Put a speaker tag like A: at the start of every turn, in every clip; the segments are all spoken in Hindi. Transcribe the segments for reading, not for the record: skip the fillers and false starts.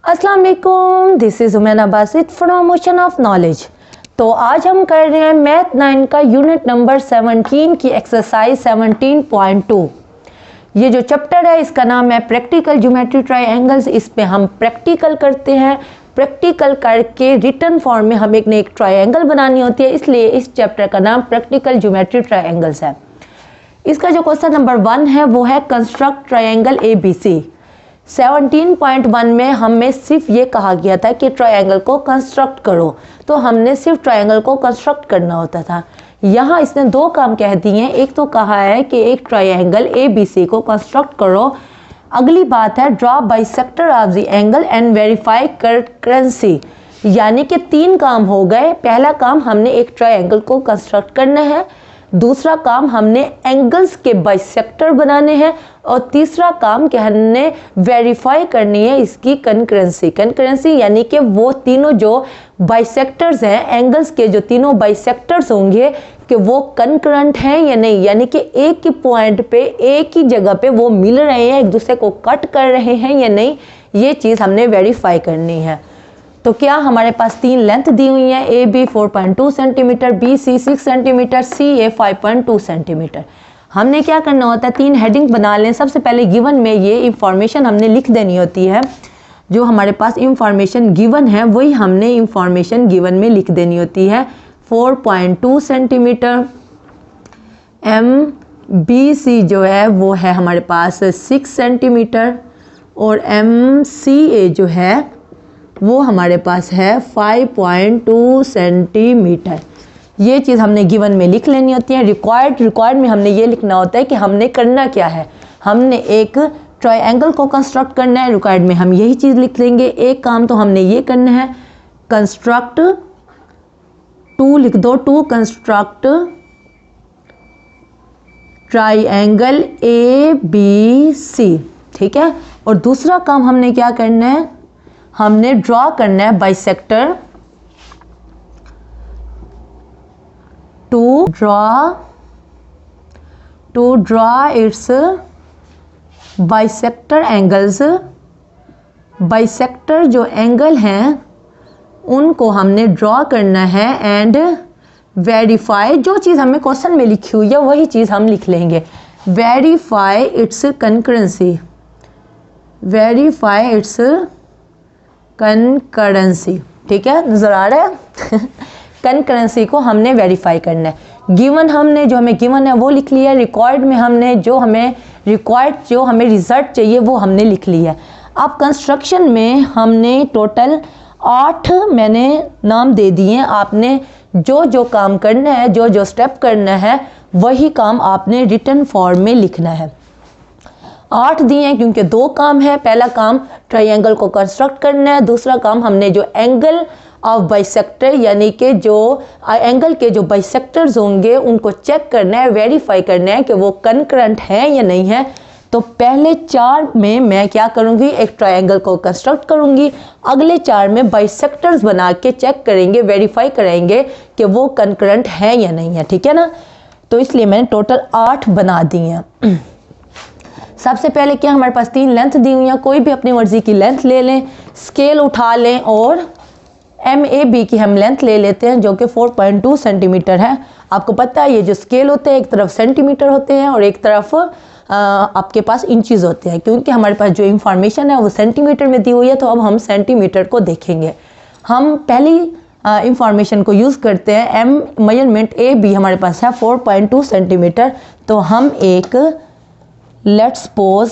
A: अस्सलाम वालेकुम, this is Umaina Basit from Ocean of Knowledge. तो आज हम कर रहे हैं मैथ 9 का यूनिट नंबर 17 की एक्सरसाइज 17.2। ये जो चैप्टर है इसका नाम है प्रैक्टिकल ज्योमेट्री ट्रायंगल्स। इस पे हम प्रैक्टिकल करते हैं। प्रैक्टिकल करके रिटर्न फॉर्म में हमें एक ट्रायंगल बनानी होती है, इसलिए इस चैप्टर का नाम प्रैक्टिकल ज्योमेट्री ट्रायंगल्स है। इसका जो क्वेश्चन नंबर 1 है वो है कंस्ट्रक्ट ट्रायंगल ABC। 17.1 में हमें सिर्फ ये कहा गया था कि ट्रायंगल को कंस्ट्रक्ट करो, तो हमने सिर्फ ट्रायंगल को कंस्ट्रक्ट करना होता था। यहाँ इसने दो काम कह दिए हैं। एक तो कहा है कि एक ट्रायंगल ABC को कंस्ट्रक्ट करो, अगली बात है draw bisector of the angle and verify currency. यानी कि 3 काम हो गए। पहला काम हमने एक ट्रायंगल को कंस्ट्रक्ट करना है, दूसरा काम हमने एंगल्स के बाइसेक्टर बनाने हैं, और तीसरा काम कि हमने वेरीफाई करनी है इसकी कंकरेंसी। कंकरेंसी यानी कि वो तीनों जो बाइसेक्टर्स हैं, एंगल्स के जो तीनों बाइसेक्टर्स होंगे कि वो कंकरेंट हैं या नहीं, यानी कि एक ही पॉइंट पे एक ही जगह पे वो मिल रहे हैं, एक दूसरे को कट कर रहे हैं या नहीं, ये चीज़ हमने वेरीफाई करनी है। तो क्या हमारे पास 3 लेंथ दी हुई है, AB 4.2 centimetre, BC 6 centimetre, CA 5.2 centimetre. हमने क्या करना होता है, 3 हेडिंग बना लें। सबसे पहले गिवन में ये इंफॉर्मेशन हमने लिख देनी होती है। जो हमारे पास इंफॉर्मेशन गिवन है वही हमने इंफॉर्मेशन गिवन में लिख देनी होती है। 4.2 सेंटीमीटर, MBC जो है वो है हमारे पास 6 सेंटीमीटर, और MCA जो है वो हमारे पास है 5.2 सेंटीमीटर। ये चीज़ हमने गिवन में लिख लेनी होती है। रिक्वायर्ड में हमने ये लिखना होता है कि हमने करना क्या है। हमने एक ट्रायंगल को कंस्ट्रक्ट करना है, रिक्वायर्ड में हम यही चीज़ लिख लेंगे। एक काम तो हमने ये करना है, कंस्ट्रक्ट 2 लिख दो, टू कंस्ट्रक्ट ट्रायंगल ABC, ठीक है। और दूसरा काम हमने क्या करना है, हमने ड्रॉ करना है bisector to draw its bisector angles. Bisector जो एंगल हैं उनको हमने ड्रॉ करना है एंड वेरीफाई। जो चीज़ हमें क्वेश्चन में लिखी हुई है वही चीज़ हम लिख लेंगे। Verify it's concurrency, verify it's concurrency, ठीक है, नजर आ रहा है। कंकरेंसी को हमने वेरीफाई करना है। गिवन हमने जो हमें गिवन है वो लिख लिया। रिक्वायर्ड में हमने जो हमें रिजल्ट चाहिए वो हमने लिख लिया। अब कंस्ट्रक्शन में हमने टोटल 8 मैंने नाम दे दिए। आपने जो जो काम करना है, जो जो स्टेप करना है, वही काम आपने रिटन फॉर्म में लिखना है। 8 दिए हैं क्योंकि 2 काम है। पहला काम ट्रायंगल को कंस्ट्रक्ट करना है, दूसरा काम हमने जो एंगल ऑफ बाइसेक्टर यानी कि जो एंगल के जो बाइसेक्टर्स होंगे उनको चेक करना है, वेरीफाई करना है कि वो कंकरेंट है या नहीं है। तो पहले 4 में मैं क्या करूंगी, एक ट्रायंगल को कंस्ट्रक्ट करूंगी, अगले 4 में बाइसेक्टर्स बना के चेक करेंगे, वेरीफाई करेंगे कि वो कंकरेंट है या नहीं है, ठीक है ना। तो इसलिए मैंने टोटल 8 बना दिए हैं। सबसे पहले क्या हमारे पास 3 लेंथ दी हुई है, कोई भी अपनी मर्जी की लेंथ ले लें, स्केल उठा लें और MAB की हम लेंथ ले लेते हैं जो कि 4.2 सेंटीमीटर है। आपको पता है ये जो स्केल होते हैं एक तरफ सेंटीमीटर होते हैं और एक तरफ आपके पास इंचेस होते हैं, क्योंकि हमारे पास जो इंफॉर्मेशन है वो सेंटीमीटर में दी हुई है। तो अब हम सेंटीमीटर को देखेंगे। हम पहली इंफॉर्मेशन को यूज़ करते हैं। मेजरमेंट AB हमारे पास है 4.2 सेंटीमीटर। तो हम एक लेट्स सपोज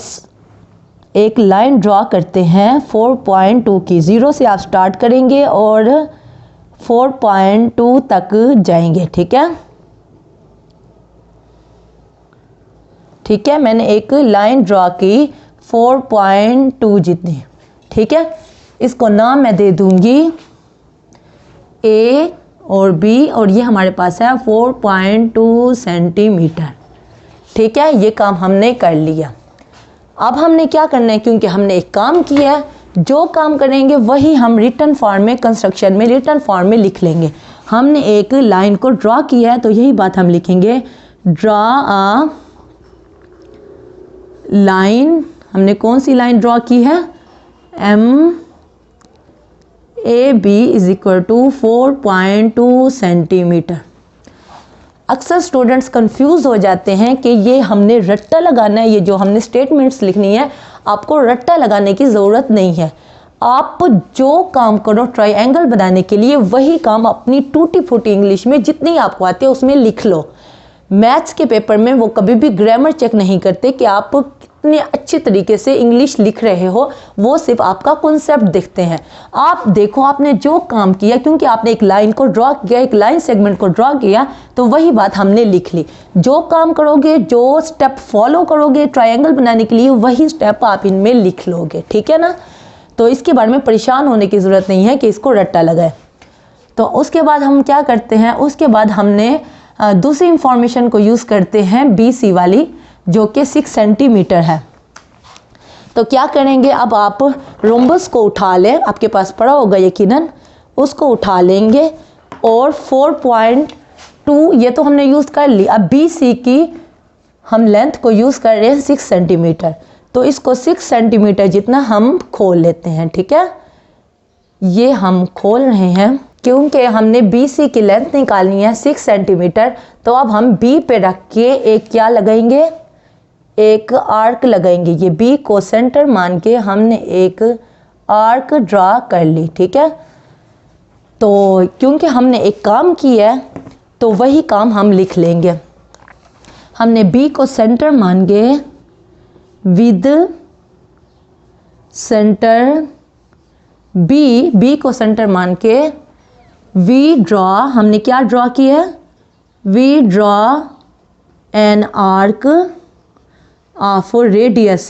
A: एक लाइन ड्रॉ करते हैं 4.2 की। 0 से आप स्टार्ट करेंगे और 4.2 तक जाएंगे, ठीक है। ठीक है, मैंने एक लाइन ड्रॉ की 4.2 जितनी, ठीक है। इसको नाम मैं दे दूंगी A और B, और ये हमारे पास है 4.2 सेंटीमीटर, ठीक है। ये काम हमने कर लिया। अब हमने क्या करना है, क्योंकि हमने एक काम किया है, जो काम करेंगे वही हम रिटन फॉर्म में, कंस्ट्रक्शन में रिटन फॉर्म में लिख लेंगे। हमने एक लाइन को ड्रॉ किया है तो यही बात हम लिखेंगे, ड्रॉ अ लाइन। हमने कौन सी लाइन ड्रॉ की है, A B is equal to 4.2 centimetre. अक्सर स्टूडेंट्स कंफ्यूज हो जाते हैं कि ये हमने रट्टा लगाना है, ये जो हमने स्टेटमेंट्स लिखनी है आपको रट्टा लगाने की ज़रूरत नहीं है। आप जो काम करो ट्रायंगल बनाने के लिए वही काम अपनी टूटी फूटी इंग्लिश में जितनी आपको आती है उसमें लिख लो। मैथ्स के पेपर में वो कभी भी ग्रामर चेक नहीं करते कि आप कितने अच्छी तरीके से इंग्लिश लिख रहे हो, वो सिर्फ आपका कॉन्सेप्ट देखते हैं। आप देखो आपने जो काम किया, क्योंकि आपने एक लाइन को ड्रॉ किया, एक लाइन सेगमेंट को ड्रॉ किया, तो वही बात हमने लिख ली। जो काम करोगे, जो स्टेप फॉलो करोगे ट्रायंगल बनाने के लिए, वही स्टेप आप इनमें लिख लोगे, ठीक है ना। तो इसके बारे में परेशान होने की ज़रूरत नहीं है कि इसको रट्टा लगाए। तो उसके बाद हम क्या करते हैं, उसके बाद हमने दूसरी इंफॉर्मेशन को यूज़ करते हैं BC वाली, जो कि 6 सेंटीमीटर है। तो क्या करेंगे, अब आप रोम्बस को उठा लें, आपके पास पड़ा होगा यकीनन, उसको उठा लेंगे और 4.2 ये तो हमने यूज़ कर ली। अब BC की हम लेंथ को यूज़ कर रहे हैं 6 सेंटीमीटर, तो इसको 6 सेंटीमीटर जितना हम खोल लेते हैं, ठीक है। ये हम खोल रहे हैं क्योंकि हमने BC की लेंथ निकालनी है 6 सेंटीमीटर। तो अब हम B पे रख के एक क्या लगाएंगे, एक आर्क लगाएंगे। ये B को सेंटर मान के हमने एक आर्क ड्रा कर ली, ठीक है। तो क्योंकि हमने एक काम किया है तो वही काम हम लिख लेंगे। हमने B को सेंटर मान के विद सेंटर B को सेंटर मान के वी ड्रॉ, हमने क्या ड्रॉ किया है, we draw an arc of radius,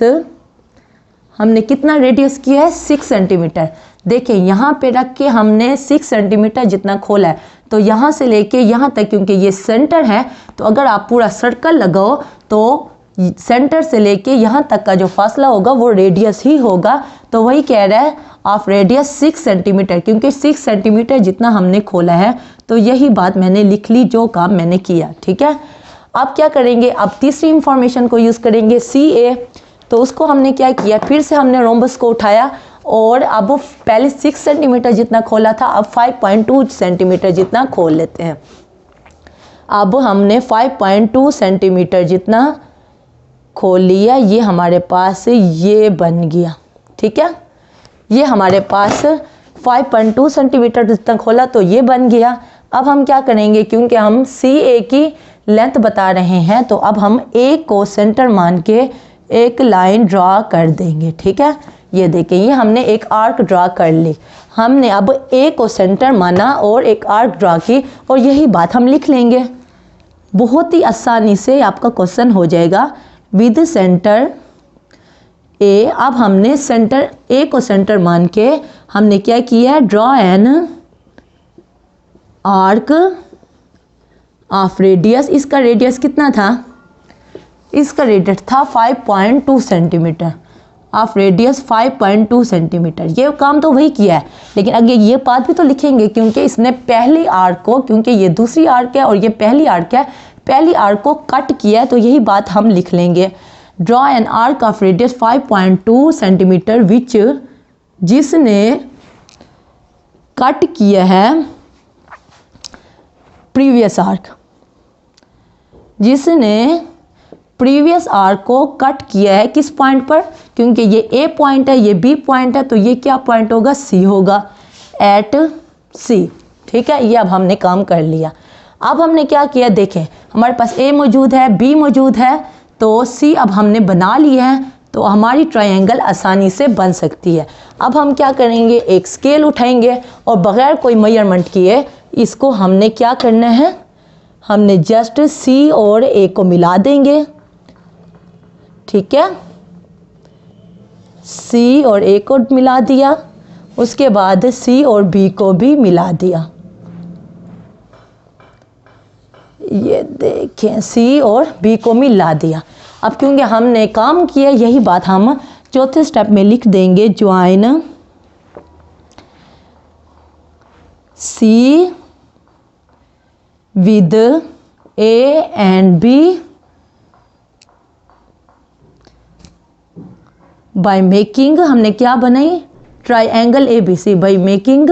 A: हमने कितना रेडियस किया है 6 सेंटीमीटर। देखिए यहाँ पे रख के हमने 6 सेंटीमीटर जितना खोला है, तो यहाँ से लेके यहाँ तक, क्योंकि ये सेंटर है, तो अगर आप पूरा सर्कल लगाओ तो सेंटर से लेके यहाँ तक का जो फासला होगा वो रेडियस ही होगा। तो वही कह रहा है ऑफ रेडियस 6 सेंटीमीटर, क्योंकि 6 सेंटीमीटर जितना हमने खोला है। तो यही बात मैंने लिख ली, जो काम मैंने किया, ठीक है। अब क्या करेंगे, अब तीसरी इंफॉर्मेशन को यूज़ करेंगे CA। तो उसको हमने क्या किया, फिर से हमने रोम्बस को उठाया और अब पहले 6 सेंटीमीटर जितना खोला था, अब 5.2 सेंटीमीटर जितना खोल लेते हैं। अब हमने 5.2 सेंटीमीटर जितना खोल लिया, ये हमारे पास ये बन गया, ठीक है। ये हमारे पास 5.2 सेंटीमीटर जितना खोला तो ये बन गया। अब हम क्या करेंगे, क्योंकि हम CA की लेंथ बता रहे हैं, तो अब हम A को सेंटर मान के एक लाइन ड्रा कर देंगे, ठीक है। ये देखें, ये हमने एक आर्क ड्रा कर ली। हमने अब A को सेंटर माना और एक आर्क ड्रा की, और यही बात हम लिख लेंगे। बहुत ही आसानी से आपका क्वेश्चन हो जाएगा विद सेंटर A। अब हमने सेंटर A को सेंटर मान के हमने क्या किया है, draw an arc of radius. इसका रेडियस कितना था, इसका रेडियस था 5.2 सेंटीमीटर, ऑफ रेडियस 5.2 सेंटीमीटर। ये काम तो वही किया है, लेकिन आगे ये बात भी तो लिखेंगे, क्योंकि इसने पहली आर्क को, क्योंकि ये दूसरी आर्क है और ये पहली आर्क है, पहली आर्क को कट किया है, तो यही बात हम लिख लेंगे। Draw an arc of radius 5.2 centimetre which, जिसने कट किया है प्रीवियस आर्क, जिसने प्रीवियस आर्क को कट किया है किस पॉइंट पर, क्योंकि ये A पॉइंट है, ये B पॉइंट है, तो ये क्या पॉइंट होगा, C होगा, एट C, ठीक है। ये अब हमने काम कर लिया। अब हमने क्या किया, देखें हमारे पास A मौजूद है, B मौजूद है, तो C अब हमने बना लिया है, तो हमारी ट्रायंगल आसानी से बन सकती है। अब हम क्या करेंगे, एक स्केल उठाएंगे और बगैर कोई मेजरमेंट किए इसको हमने क्या करना है, हमने जस्ट C और A को मिला देंगे, ठीक है। C और A को मिला दिया, उसके बाद C और B को भी मिला दिया। ये देखें, C और B को मिला दिया। अब क्योंकि हमने काम किया, यही बात हम चौथे स्टेप में लिख देंगे, join C with A and B by making, हमने क्या बनाई, triangle A B C, by making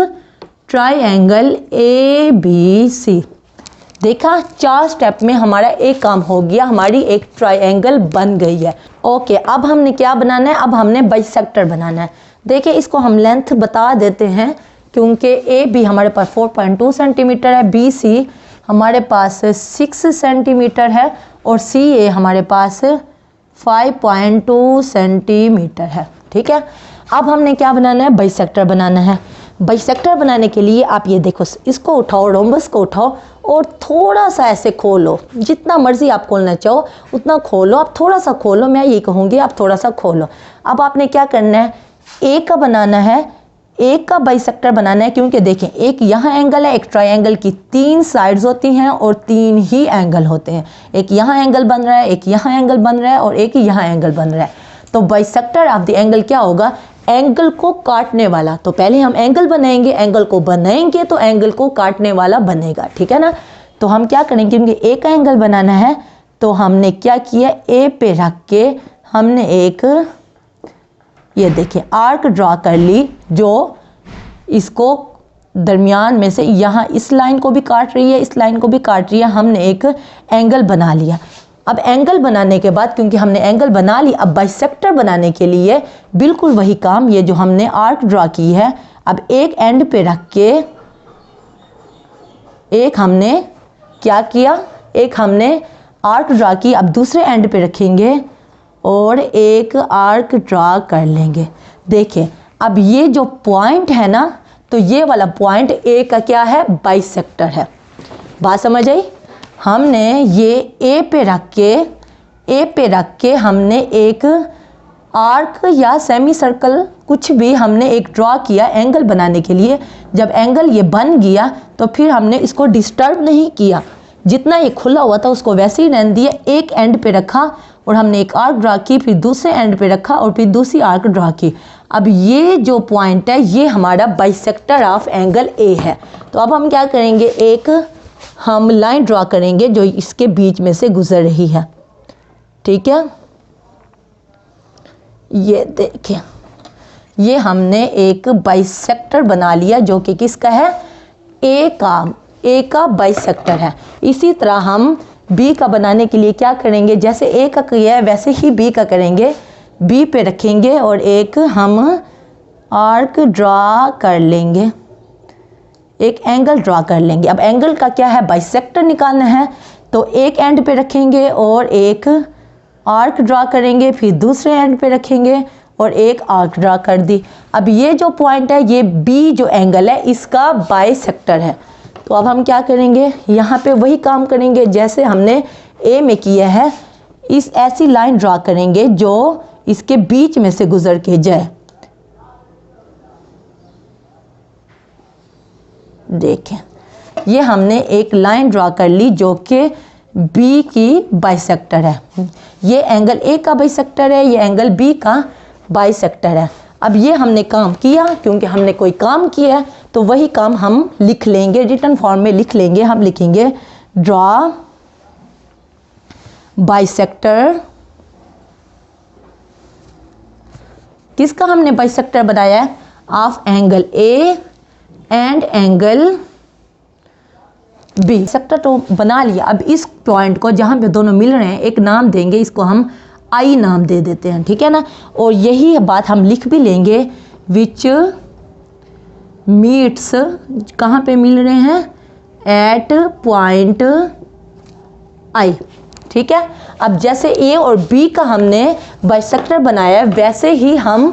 A: triangle A B C. देखा 4 स्टेप में हमारा एक काम हो गया, हमारी एक ट्राइंगल बन गई है। ओके, अब हमने क्या बनाना है, अब हमने बाइसेक्टर बनाना है। देखिए इसको हम लेंथ बता देते हैं क्योंकि ए बी हमारे पास 4.2 सेंटीमीटर है, बी सी हमारे पास 6 सेंटीमीटर है और सी ए हमारे पास 5.2 सेंटीमीटर है। ठीक है, अब हमने क्या बनाना है, बाइसेक्टर बनाना है। बाइसेक्टर बनाने के लिए आप ये देखो, इसको उठाओ, रोम्बस को उठाओ और थोड़ा सा ऐसे खोलो, जितना मर्जी आप खोलना चाहो उतना खोलो, आप थोड़ा सा खोलो, मैं ये कहूँगी आप थोड़ा सा खोलो। अब आपने क्या करना है, एक का बनाना है, एक का बाइसेक्टर बनाना है, क्योंकि देखें एक यहाँ एंगल है, एक ट्राइंगल की 3 साइड्स होती हैं और 3 ही एंगल होते हैं। एक यहाँ एंगल बन रहा है, एक यहाँ एंगल बन रहा है और एक ही यहाँ एंगल बन रहा है। तो बाइसेक्टर ऑफ द एंगल क्या होगा, एंगल को काटने वाला। तो पहले हम एंगल बनाएंगे, एंगल को बनाएंगे तो एंगल को काटने वाला बनेगा। ठीक है ना, तो हम क्या करेंगे, क्योंकि एक का एंगल बनाना है तो हमने क्या किया, ए पे रख के हमने एक ये देखिए आर्क ड्रा कर ली, जो इसको दरमियान में से यहाँ इस लाइन को भी काट रही है, इस लाइन को भी काट रही है। हमने एक एंगल बना लिया। अब एंगल बनाने के बाद, क्योंकि हमने एंगल बना ली, अब बाइसेक्टर बनाने के लिए बिल्कुल वही काम, ये जो हमने आर्क ड्रा की है, अब एक एंड पे रख के एक हमने क्या किया, एक हमने आर्क ड्रा की, अब दूसरे एंड पे रखेंगे और एक आर्क ड्रा कर लेंगे। देखिए अब ये जो पॉइंट है ना, तो ये वाला पॉइंट ए का क्या है, बाइसेक्टर है। बात समझ आई, हमने ये ए पे रख के हमने एक आर्क या सेमी सर्कल कुछ भी हमने एक ड्रॉ किया एंगल बनाने के लिए। जब एंगल ये बन गया तो फिर हमने इसको डिस्टर्ब नहीं किया, जितना ये खुला हुआ था उसको वैसे ही रहने दिया। एक एंड पे रखा और हमने एक आर्क ड्रा की, फिर दूसरे एंड पे रखा और फिर दूसरी आर्क ड्रा की। अब ये जो पॉइंट है ये हमारा बाइसेक्टर ऑफ एंगल ए है। तो अब हम क्या करेंगे, एक हम लाइन ड्रा करेंगे जो इसके बीच में से गुजर रही है। ठीक है, ये देखिए ये हमने एक बाइसेक्टर बना लिया जो कि किसका है, ए का बाइसेक्टर है। इसी तरह हम बी का बनाने के लिए क्या करेंगे, जैसे ए का किया है वैसे ही बी का करेंगे। बी पे रखेंगे और एक हम आर्क ड्रा कर लेंगे, एक एंगल ड्रा कर लेंगे। अब एंगल का क्या है, बाइसेक्टर निकालना है, तो एक एंड पे रखेंगे और एक आर्क ड्रा करेंगे, फिर दूसरे एंड पे रखेंगे और एक आर्क ड्रा कर दी। अब ये जो पॉइंट है, ये बी जो एंगल है इसका बाइसेक्टर है। तो अब हम क्या करेंगे, यहाँ पे वही काम करेंगे जैसे हमने ए में किया है। इस ऐसी लाइन ड्रा करेंगे जो इसके बीच में से गुजर के जाए। देखें ये हमने एक लाइन ड्रा कर ली जो कि बी की बाइसेक्टर है। ये एंगल ए का बाइसेक्टर है, ये एंगल बी का बाइसेक्टर है। अब ये हमने काम किया, क्योंकि हमने कोई काम किया है तो वही काम हम लिख लेंगे, रिटन फॉर्म में लिख लेंगे। हम लिखेंगे ड्रॉ बाइसेक्टर, किसका हमने बाइसेक्टर बनाया है, of angle A and angle B. Sector तो बना लिया। अब इस पॉइंट को जहाँ पे दोनों मिल रहे हैं एक नाम देंगे, इसको हम आई नाम दे देते हैं। ठीक है ना, और यही बात हम लिख भी लेंगे, विच मीट्स, कहाँ पे मिल रहे हैं, एट पॉइंट आई। ठीक है, अब जैसे ए और बी का हमने बाइसेक्टर बनाया है वैसे ही हम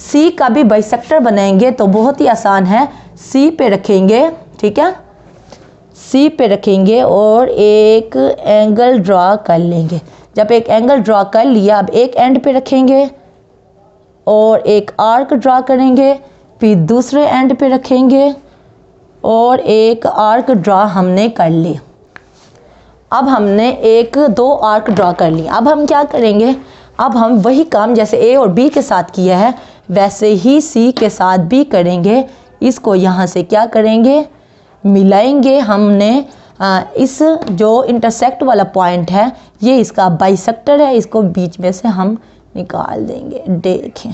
A: सी का भी बाइसेक्टर बनाएंगे। तो बहुत ही आसान है, सी पे रखेंगे। ठीक है, सी पे रखेंगे और एक एंगल ड्रॉ कर लेंगे। जब एक एंगल ड्रॉ कर लिया, अब एक एंड पे रखेंगे और एक आर्क ड्रॉ करेंगे, फिर दूसरे एंड पे रखेंगे और एक आर्क ड्रॉ हमने कर ली। अब हमने एक दो आर्क ड्रॉ कर लिए। अब हम क्या करेंगे, अब हम वही काम जैसे ए और बी के साथ किया है वैसे ही सी के साथ भी करेंगे। इसको यहाँ से क्या करेंगे, मिलाएंगे। हमने इस जो इंटरसेक्ट वाला पॉइंट है ये इसका बाइसेक्टर है, इसको बीच में से हम निकाल देंगे। देखें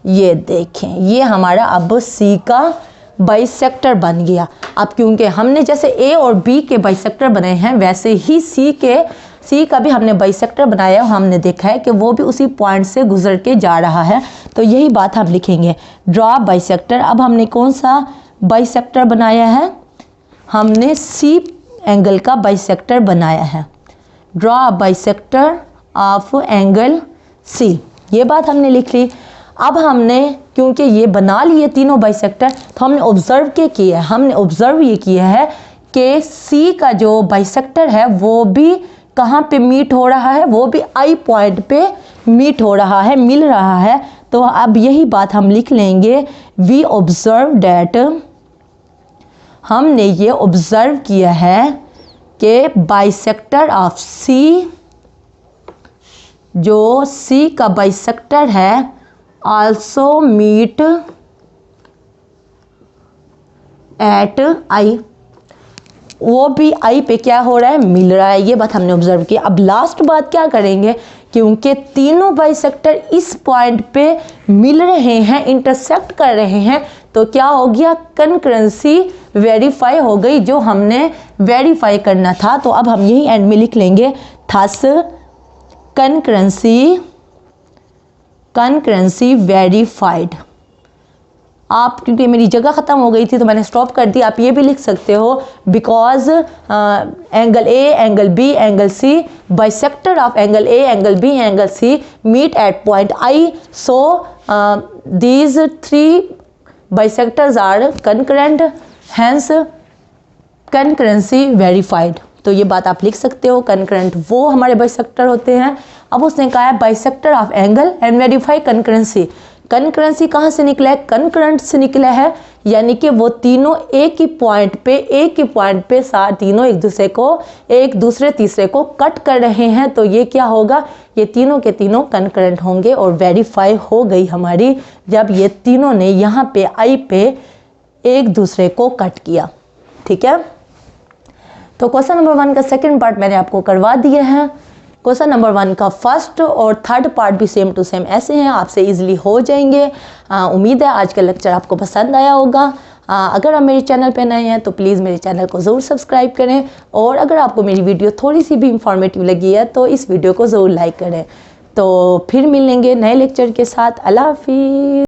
A: ये देखें, ये हमारा अब सी का बाइसेक्टर बन गया। अब क्योंकि हमने जैसे ए और बी के बाइसेक्टर बनाए हैं, वैसे ही सी का भी हमने बाइसेक्टर बनाया है। हमने देखा है कि वो भी उसी पॉइंट से गुजर के जा रहा है, तो यही बात हम लिखेंगे, ड्रॉ बाइसेक्टर। अब हमने कौन सा बाइसेक्टर बनाया है? हमने सी एंगल का बाइसेक्टर बनाया है। Draw bisector of angle C, ये बात हमने लिख ली। अब हमने क्योंकि ये बना लिए तीनों बाइसेक्टर, तो हमने ऑब्जर्व क्या किया है? हमने ऑब्जर्व ये किया है कि सी का जो बाइसेक्टर है वो भी कहाँ पे मीट हो रहा है? वो भी आई पॉइंट पे मीट हो रहा है, मिल रहा है। तो अब यही बात हम लिख लेंगे, वी ऑब्जर्व डैट, हमने ये ऑब्जर्व किया है कि बाइसेक्टर ऑफ सी, जो सी का बाइसेक्टर है, आल्सो मीट एट आई, वो भी आई पे क्या हो रहा है? मिल रहा है। ये बात हमने ऑब्जर्व की। अब लास्ट बात क्या करेंगे? क्योंकि तीनों बाइसेक्टर इस पॉइंट पे मिल रहे हैं, इंटरसेक्ट कर रहे हैं, तो क्या हो गया? कनकरेंसी वेरीफाई हो गई, जो हमने वेरीफाई करना था। तो अब हम यही एंड में लिख लेंगे, थस कनकरेंसी वेरीफाइड। आप, क्योंकि मेरी जगह ख़त्म हो गई थी तो मैंने स्टॉप कर दी। आप ये भी लिख सकते हो, because angle A, angle B, angle C, bisector of angle A, angle B, angle C meet at point I, so these three bisectors are concurrent, hence concurrency verified. तो ये बात आप लिख सकते हो, कनकरेंट वो हमारे बाइसेक्टर होते हैं। अब उसने कहा है bisector of angle and verify concurrency. Concurrency कहाँ से निकला है? कनकरेंट से निकला है, यानी कि वो तीनों एक ही पॉइंट पे तीनों एक दूसरे तीसरे को कट कर रहे हैं। तो ये क्या होगा? ये तीनों के तीनों कनकरेंट होंगे। और वेरीफाई हो गई हमारी जब ये तीनों ने यहाँ पे आई पे एक दूसरे को कट किया। ठीक है, तो क्वेश्चन नंबर 1 का सेकंड पार्ट मैंने आपको करवा दिया है। क्वेश्चन नंबर 1 का फर्स्ट और थर्ड पार्ट भी सेम टू सेम ऐसे हैं, आपसे इजीली हो जाएंगे। उम्मीद है आज का लेक्चर आपको पसंद आया होगा। अगर आप मेरे चैनल पे नए हैं तो प्लीज़ मेरे चैनल को ज़रूर सब्सक्राइब करें, और अगर आपको मेरी वीडियो थोड़ी सी भी इंफॉर्मेटिव लगी है तो इस वीडियो को ज़रूर लाइक करें। तो फिर मिलेंगे नए लेक्चर के साथ। अल्लाह हाफिज़।